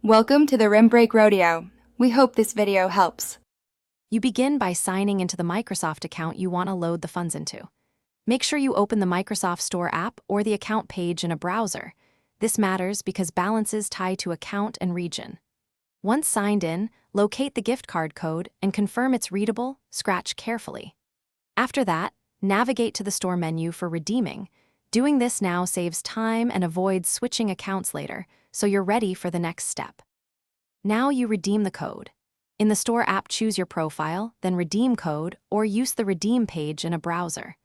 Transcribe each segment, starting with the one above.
Welcome to the Rim Break Rodeo. We hope this video helps. You begin by signing into the Microsoft account you want to load the funds into. Make sure you open the Microsoft Store app or the account page in a browser. This matters because balances tie to account and region. Once signed in, locate the gift card code and confirm it's readable. Scratch carefully. After that, navigate to the store menu for redeeming. Doing this now saves time and avoids switching accounts later, so you're ready for the next step. Now you redeem the code. In the store app, choose your profile, then redeem code, or use the redeem page in a browser.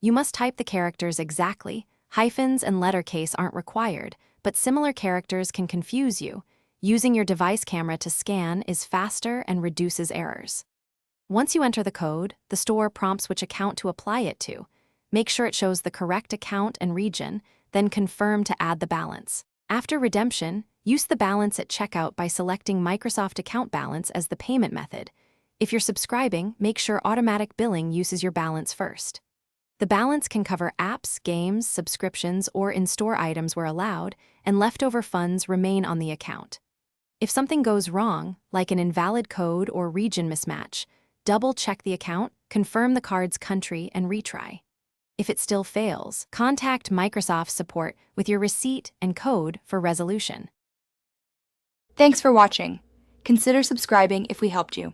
You must type the characters exactly. Hyphens and lettercase aren't required, but similar characters can confuse you. Using your device camera to scan is faster and reduces errors. Once you enter the code, the store prompts which account to apply it to. Make sure it shows the correct account and region, then confirm to add the balance. After redemption, use the balance at checkout by selecting Microsoft Account Balance as the payment method. If you're subscribing, make sure automatic billing uses your balance first. The balance can cover apps, games, subscriptions, or in-store items where allowed, and leftover funds remain on the account. If something goes wrong, like an invalid code or region mismatch, double-check the account, confirm the card's country, and retry. If it still fails, contact Microsoft support with your receipt and code for resolution. Thanks for watching. Consider subscribing if we helped you.